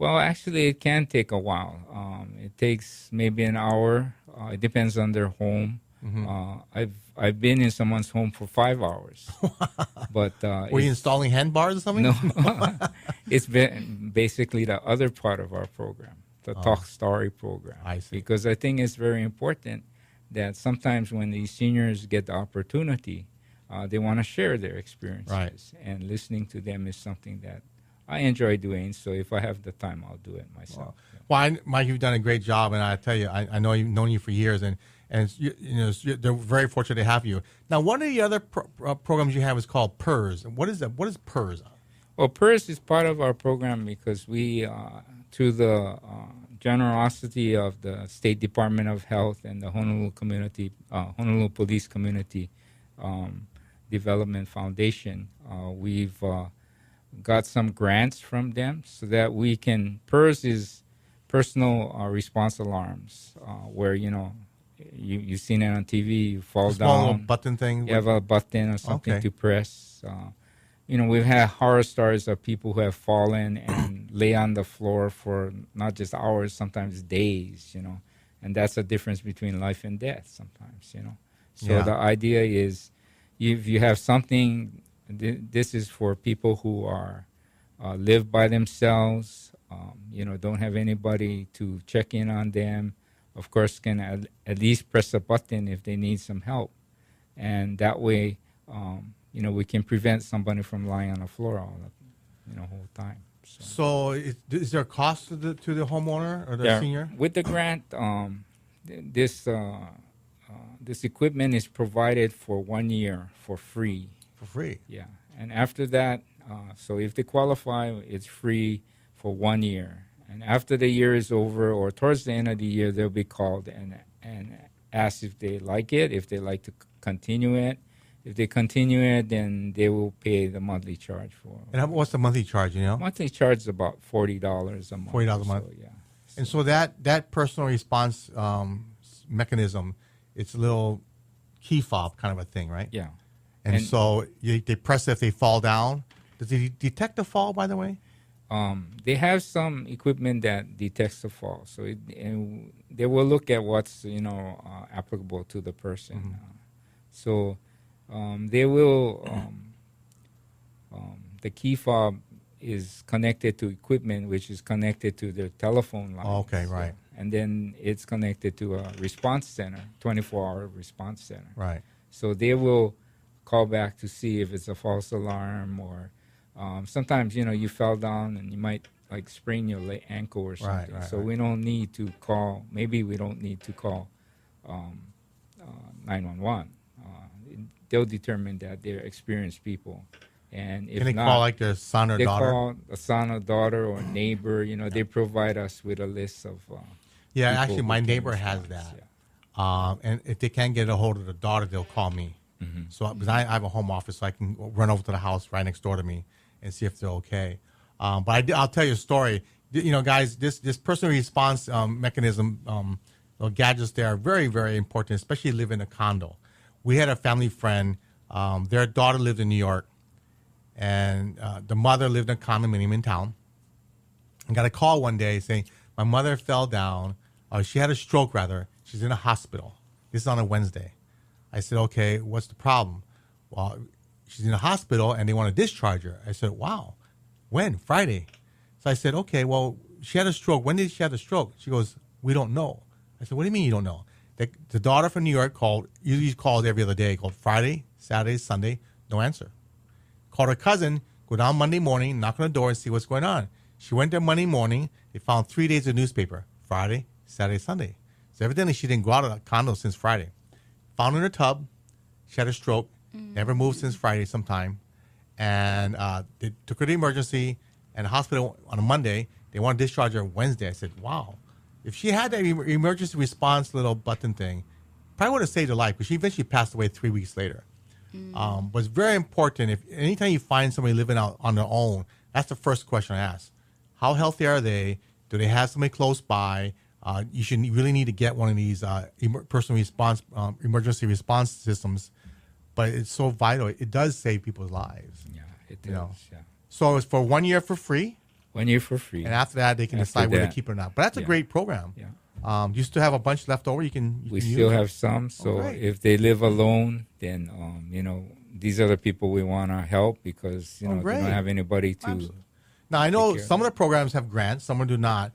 Well, actually, it can take a while. It takes maybe an hour. It depends on their home. I've been in someone's home for 5 hours. But were you installing handbars or something? No, it's been basically the other part of our program, the Talk Story program. I see. Because I think it's very important that sometimes when these seniors get the opportunity, they want to share their experiences. Right. And listening to them is something that I enjoy doing. So if I have the time, I'll do it myself. Well, Mike, you've done a great job, and I tell you, I know you've known you for years, and they're very fortunate to have you. Now, one of the other programs you have is called PERS. What is that? What is PERS? Well, PERS is part of our program because we, through the generosity of the State Department of Health and the Honolulu Police Community Development Foundation, we've got some grants from them so that we can. PERS is personal response alarms, where you've seen it on TV. You fall down, little button thing. You have a button or something to press. We've had horror stories of people who have fallen and lay on the floor for not just hours, sometimes days. And that's the difference between life and death. Sometimes, So the idea is, if you have something. This is for people who are live by themselves, don't have anybody to check in on them. Of course, can at least press a button if they need some help. And that way, we can prevent somebody from lying on the floor all the whole time. So is there a cost to the homeowner or the senior? With the grant, this equipment is provided for 1 year for free. For free? Yeah. And after that, so if they qualify, it's free for 1 year. And after the year is over, or towards the end of the year, they'll be called and asked if they like it, if they like to continue it. If they continue it, then they will pay the monthly charge for it. And what's the monthly charge, Monthly charge is about $40 a month. $40 a month. So, yeah. And so that personal response mechanism, it's a little key fob kind of a thing, right? Yeah. And so they press it if they fall down. Does it detect the fall, by the way? They have some equipment that detects the fall. So they will look at what's, applicable to the person. So they will, the key fob is connected to equipment, which is connected to their telephone line. Okay, right. And then it's connected to a response center, 24-hour response center. Right. So they will call back to see if it's a false alarm, or sometimes, you fell down and you might sprain your ankle or something. Right, so we don't need to call, maybe we don't need to call 911. They'll determine that they're experienced people. And if Can they not, call their son or they daughter? call a son or daughter or neighbor. They provide us with a list of actually, my neighbor has that. Yeah. And if they can't get a hold of the daughter, they'll call me. So because I have a home office, so I can run over to the house right next door to me and see if they're okay. But I'll tell you a story. Guys, this personal response mechanism, gadgets, they are very, very important, especially if you live in a condo. We had a family friend. Their daughter lived in New York, and the mother lived in a condominium in town. And got a call one day saying, my mother fell down. She had a stroke, rather. She's in a hospital. This is on a Wednesday. I said, okay, what's the problem? Well, she's in a hospital, and they want to discharge her. I said, wow. When? Friday. So I said, okay, well, she had a stroke. When did she have the stroke? She goes, we don't know. I said, what do you mean you don't know? The daughter from New York usually calls every other day, called Friday, Saturday, Sunday, no answer. Called her cousin, go down Monday morning, knock on the door and see what's going on. She went there Monday morning. They found 3 days of newspaper, Friday, Saturday, Sunday. So evidently she didn't go out of the condo since Friday. Found her in her tub. She had a stroke. Never moved since Friday sometime. And they took her to emergency and the hospital on a Monday. They want to discharge her Wednesday. I said, wow. If she had that emergency response little button thing, probably would have saved her life, because she eventually passed away 3 weeks later. But it's very important. Anytime you find somebody living out on their own, that's the first question I ask. How healthy are they? Do they have somebody close by? You should really need to get one of these personal response, emergency response systems. But it's so vital. It does save people's lives. Yeah, it does. Yeah. So it's for 1 year for free. 1 year for free. And after that, they can decide whether to keep it or not. But that's a great program. Yeah. You still have a bunch left over. We still have some. So if they live alone, then these are the people we want to help because they don't have anybody to. Now I know some of the programs have grants, some do not.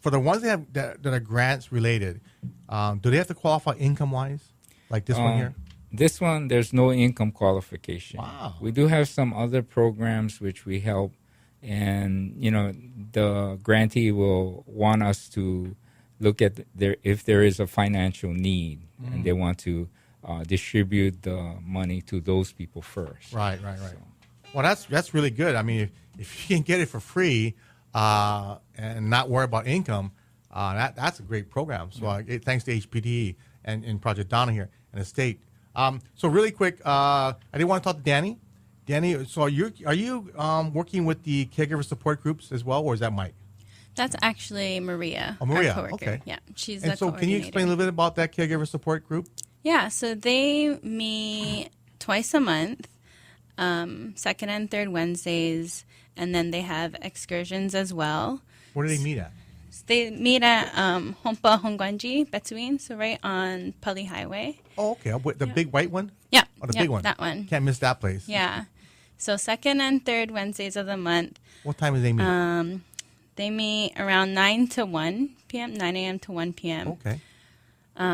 For the ones that are grants related, do they have to qualify income wise, like this one here? This one, there's no income qualification. Wow. We do have some other programs which we help, and the grantee will want us to look at if there is a financial need, and they want to distribute the money to those people first. Right. So. Well, that's really good. I mean, if you can get it for free and not worry about income, that's a great program. So thanks to HPD and Project Dana here and the state. So really quick, I did want to talk to Dani. Dani, so are you working with the caregiver support groups as well, or is that Mike? That's actually Maria. Oh, Maria. Our coworker. Okay. Yeah, she's and the so coordinator. Can you explain a little bit about that caregiver support group? Yeah, so they meet twice a month, second and third Wednesdays, and then they have excursions as well. Where do they meet at? They meet at Hompa Hongwanji, Betsuin, so right on Pali Highway. Oh, okay. The big white one? Yeah. Oh, the big one. That one. Can't miss that place. Yeah. So second and third Wednesdays of the month. What time do they meet? They meet around 9 to 1 p.m., 9 a.m. to 1 p.m. Okay.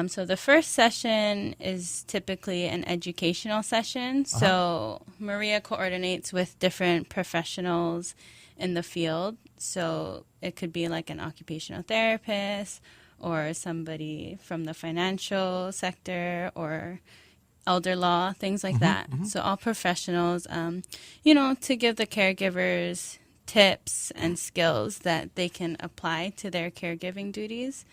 So the first session is typically an educational session. So Maria coordinates with different professionals in the field. So it could be like an occupational therapist or somebody from the financial sector or elder law, things like that. So all professionals, to give the caregivers tips and skills that they can apply to their caregiving duties.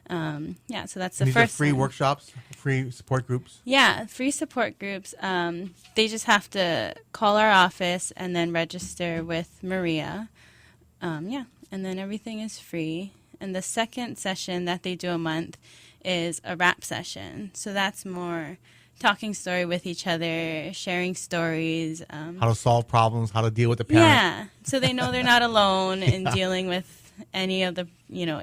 So that's the these first are free one. workshops, free support groups? Yeah, free support groups. They just have to call our office and then register with Maria. And then everything is free. And the second session that they do a month is a rap session. So that's more talking story with each other, sharing stories. How to solve problems, how to deal with the parent. Yeah, so they know they're not alone in dealing with any of the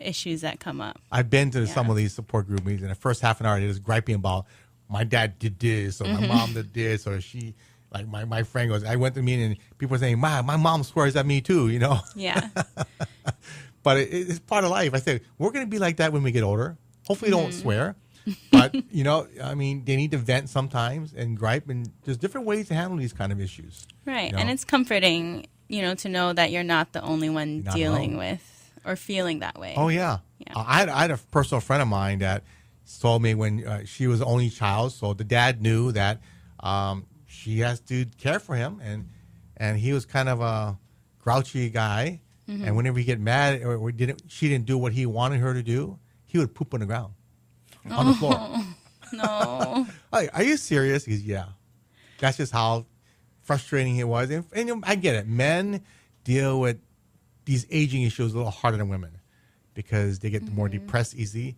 issues that come up. I've been to some of these support group meetings, and the first half an hour, they're just griping about my dad did this, or my mom did this, or she, like my friend goes, I went to the meeting, and people are saying, my mom swears at me too, Yeah. But it's part of life. I say, we're going to be like that when we get older. Hopefully don't swear. But, they need to vent sometimes and gripe, and there's different ways to handle these kind of issues. Right, and it's comforting, to know that you're not the only one dealing with or feeling that way. Oh, yeah. I had a personal friend of mine that told me when she was the only child, so the dad knew that she has to care for him, and he was kind of a grouchy guy, and whenever he get mad or she didn't do what he wanted her to do, he would poop on the ground, on the floor. No. Like, are you serious? He goes, yeah. That's just how frustrating it was. And I get it. Men deal with these aging issues a little harder than women because they get more depressed easy.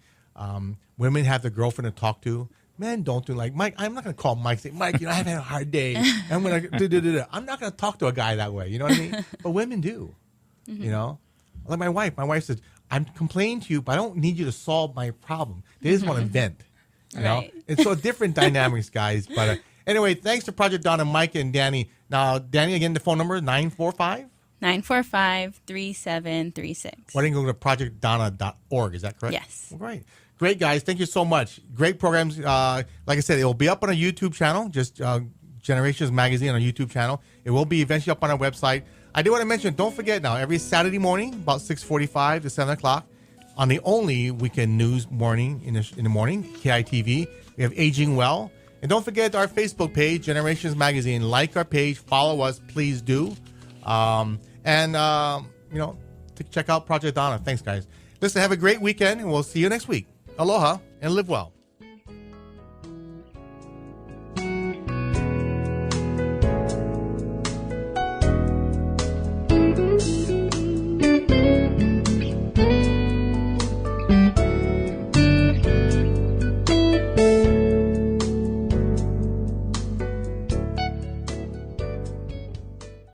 Women have the girlfriend to talk to. Men don't do like Mike. I'm not going to call Mike and say, Mike, I've had a hard day. I'm going to I'm not going to talk to a guy that way. You know what I mean? But women do. Like my wife. My wife says, I'm complaining to you, but I don't need you to solve my problem. They just want to vent. You know? It's so different dynamics, guys. But anyway, thanks to Project Dana, Mike, and Dani. Now, Dani, again, the phone number is 945? 945-3736. Why don't you go to projectdana.org? Is that correct? Yes. Well, great. Great, guys. Thank you so much. Great programs. Like I said, it will be up on our YouTube channel, just Generations Magazine on our YouTube channel. It will be eventually up on our website. I do want to mention, don't forget now, every Saturday morning, about 6:45 to 7 o'clock, on the only weekend news morning in the morning, KITV, we have Aging Well. And don't forget our Facebook page, Generations Magazine. Like our page, follow us, please do. To check out Project Dana. Thanks, guys. Listen, have a great weekend, and we'll see you next week. Aloha, and live well.